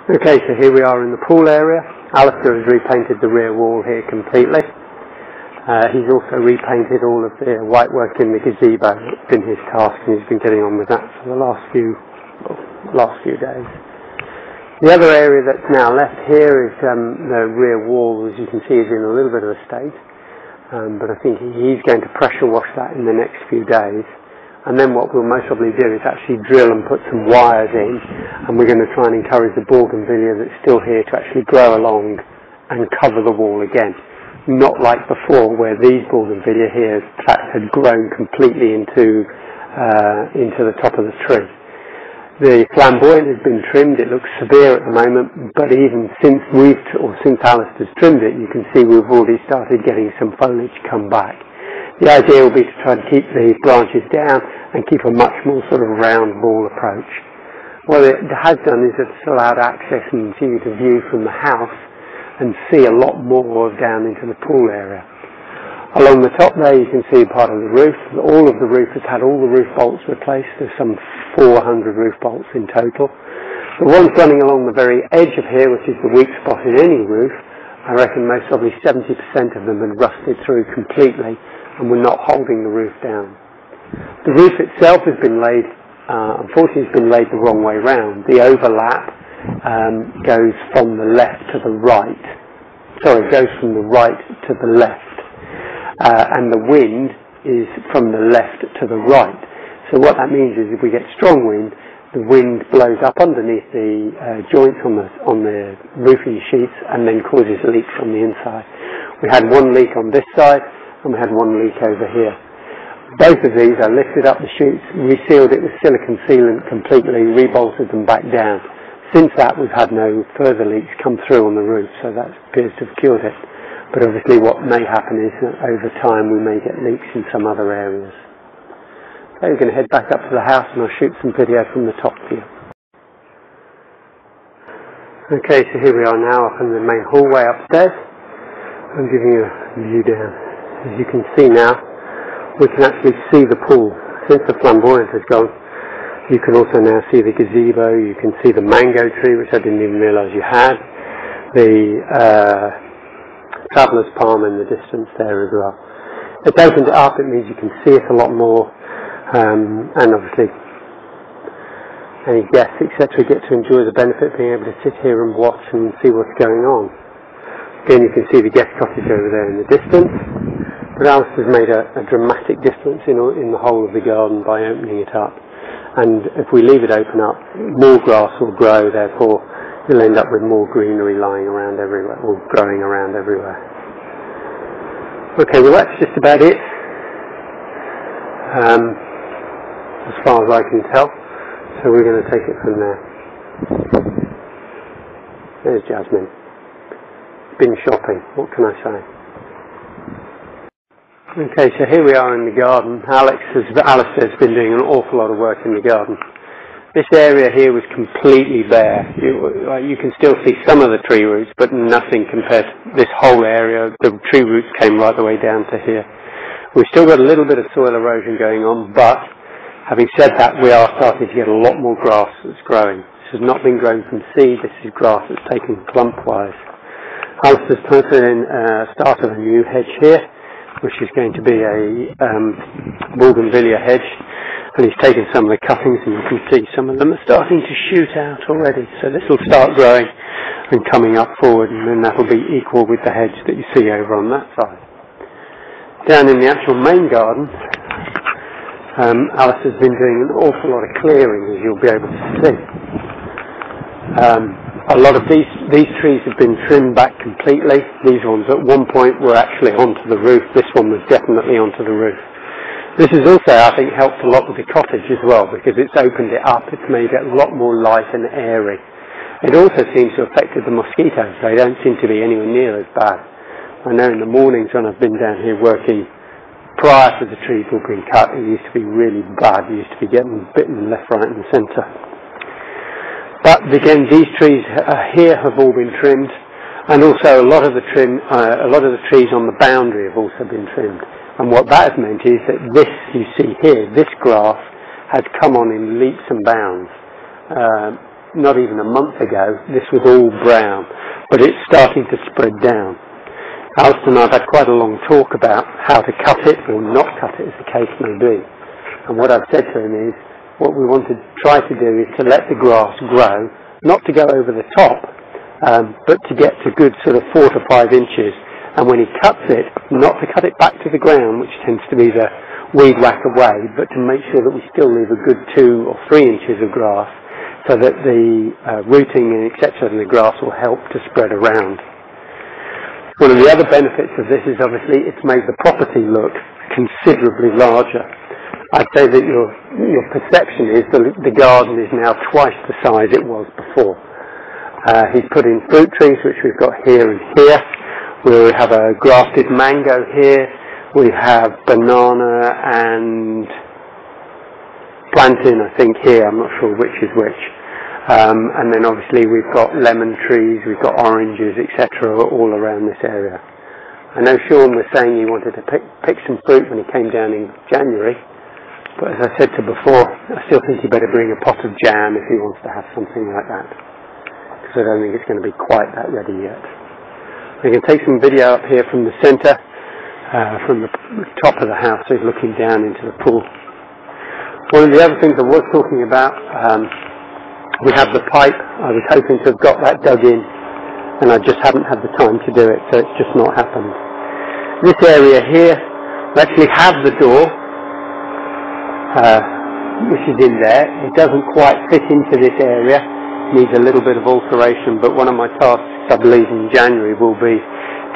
Okay, so here we are in the pool area. Alistair has repainted the rear wall here completely. He's also repainted all of the white work in the gazebo. It's been his task and he's been getting on with that for the last few days. The other area that's now left here is the rear wall, as you can see, is in a little bit of a state. But I think he's going to pressure wash that in the next few days. And then what we'll most probably do is actually drill and put some wires in, and we're going to try and encourage the bougainvillea that's still here to actually grow along and cover the wall again. Not like before, where these bougainvillea here had grown completely into the top of the tree. The flamboyant has been trimmed. It looks severe at the moment, but even since Alistair's trimmed it, you can see we've already started getting some foliage come back. The idea will be to try and keep the branches down and keep a much more sort of round ball approach. What it has done is it's allowed access and continue to view from the house and see a lot more down into the pool area. Along the top there you can see part of the roof. All of the roof has had all the roof bolts replaced. There's some 400 roof bolts in total. The ones running along the very edge of here, which is the weak spot in any roof, I reckon most probably 70% of them had rusted through completely and were not holding the roof down. The roof itself has been laid, unfortunately it's been laid the wrong way round. The overlap goes from the left to the right. Sorry, goes from the right to the left. And the wind is from the left to the right. So what that means is if we get strong wind, the wind blows up underneath the joints on the roofing sheets and then causes leaks on the inside. We had one leak on this side and we had one leak over here. Both of these, I lifted up the chutes, resealed it with silicone sealant completely, rebolted them back down. Since that we've had no further leaks come through on the roof, so that appears to have cured it. But obviously what may happen is that over time we may get leaks in some other areas. Okay, we're going to head back up to the house and I'll shoot some video from the top view. Okay, so here we are now up in the main hallway upstairs. I'm giving you a view down. As you can see now, we can actually see the pool. Since the flamboyant has gone, you can also now see the gazebo, you can see the mango tree, which I didn't even realise you had, the traveller's palm in the distance there as well. It's opened it up, it means you can see it a lot more, and obviously any guests, etc., get to enjoy the benefit of being able to sit here and watch and see what's going on. Again, you can see the guest cottage over there in the distance. But Alice has made a dramatic difference in the whole of the garden by opening it up. And if we leave it open up, more grass will grow, therefore you'll end up with more greenery lying around everywhere, or growing around everywhere. Okay, well that's just about it, as far as I can tell. So we're going to take it from there. There's Jasmine. Been shopping, what can I say? Okay, so here we are in the garden. Alistair's been doing an awful lot of work in the garden. This area here was completely bare. You can still see some of the tree roots, but nothing compared to this whole area. The tree roots came right the way down to here. We've still got a little bit of soil erosion going on, but having said that, we are starting to get a lot more grass that's growing. This has not been grown from seed, this is grass that's taken clump-wise. Alistair's put in start of a new hedge here, which is going to be a bougainvillea hedge, and he's taken some of the cuttings and you can see some of them are starting to shoot out already, so this will start growing and coming up forward, and then that will be equal with the hedge that you see over on that side. Down in the actual main garden, Alice has been doing an awful lot of clearing, as you'll be able to see. A lot of these trees have been trimmed back completely. These ones at one point were actually onto the roof. This one was definitely onto the roof. This has also, I think, helped a lot with the cottage as well, because it's opened it up. It's made it a lot more light and airy. It also seems to have affected the mosquitoes. They don't seem to be anywhere near as bad. I know in the mornings when I've been down here working, prior to the trees all being cut, it used to be really bad. You used to be getting bitten left, right and centre. But again, these trees here have all been trimmed, and also a lot of the trees on the boundary have also been trimmed. And what that has meant is that this, you see here, this grass has come on in leaps and bounds. not even a month ago, this was all brown, but it's starting to spread down. Alistair and I have had quite a long talk about how to cut it or not cut it, as the case may be. And what I've said to him is, what we want to try to do is to let the grass grow, not to go over the top, but to get to good sort of 4 to 5 inches. And when he cuts it, not to cut it back to the ground, which tends to be the weed whack away, but to make sure that we still leave a good 2 or 3 inches of grass, so that the rooting and etc. in the grass will help to spread around. One of the other benefits of this is obviously it's made the property look considerably larger. I'd say that your perception is the garden is now twice the size it was before. He's put in fruit trees, which we've got here and here. We have a grafted mango here. We have banana and plantain, I think, here. I'm not sure which is which. And then obviously we've got lemon trees, we've got oranges, etc. all around this area. I know Sean was saying he wanted to pick some fruit when he came down in January, but as I said to before, I still think he better bring a pot of jam if he wants to have something like that, because I don't think it's going to be quite that ready yet. We can take some video up here from the centre, from the top of the house, so he's looking down into the pool. One of the other things I was talking about, we have the pipe. I was hoping to have got that dug in, and I just haven't had the time to do it, so it's just not happened. This area here, we actually have the door, which is in there. It doesn't quite fit into this area, needs a little bit of alteration, but one of my tasks, I believe in January, will be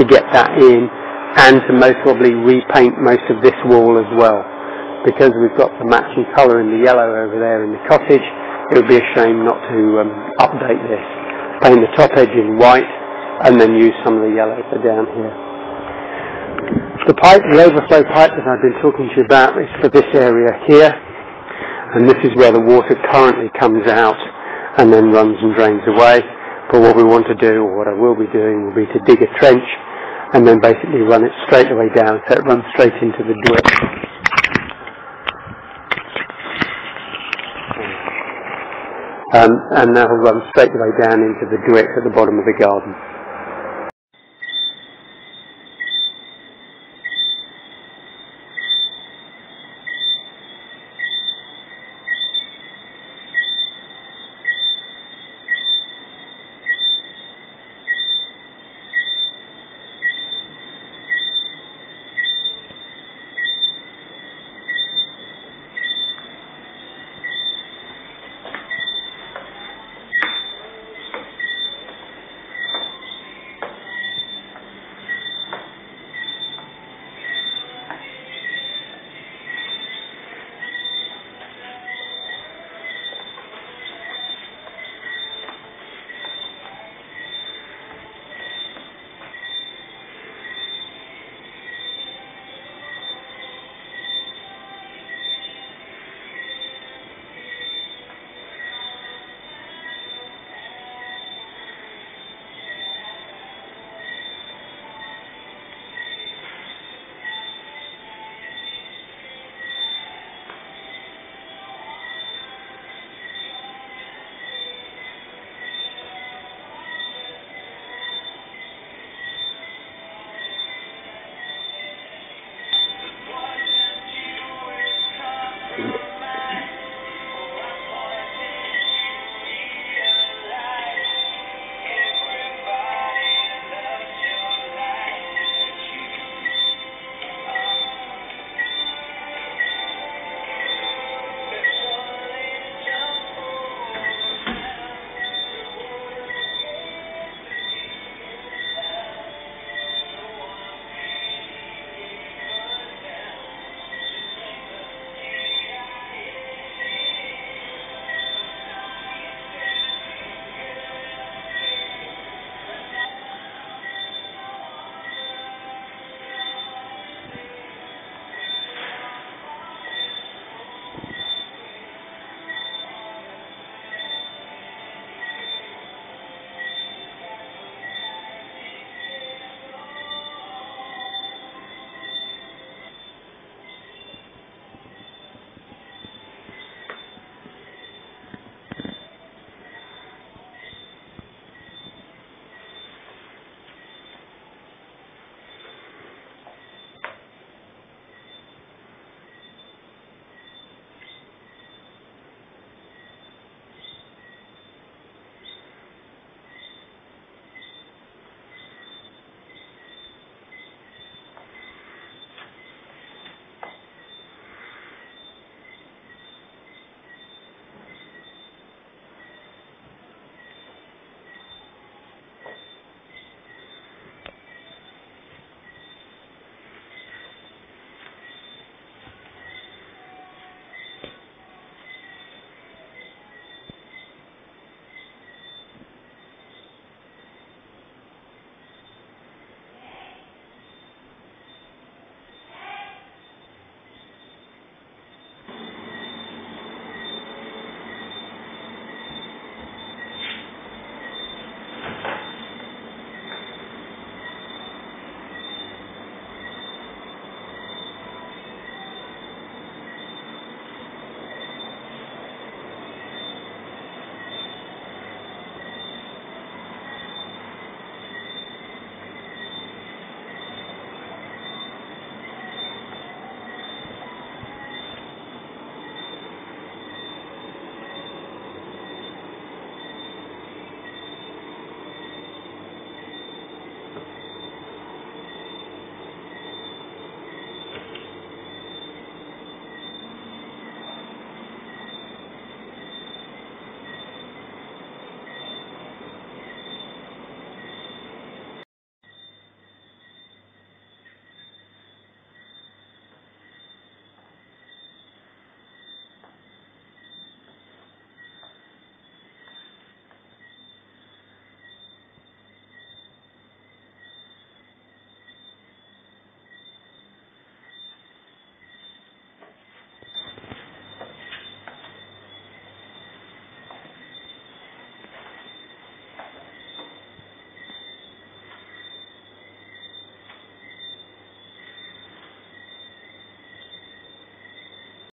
to get that in and to most probably repaint most of this wall as well, because we've got the matching colour in the yellow over there in the cottage. It would be a shame not to update this, paint the top edge in white, and then use some of the yellow for down here. The pipe, the overflow pipe that I've been talking to you about, is for this area here, and this is where the water currently comes out and then runs and drains away. But what we want to do, or what I will be doing, will be to dig a trench and then basically run it straight the way down, so it runs straight into the drip. And that'll run straight the way down into the drip at the bottom of the garden.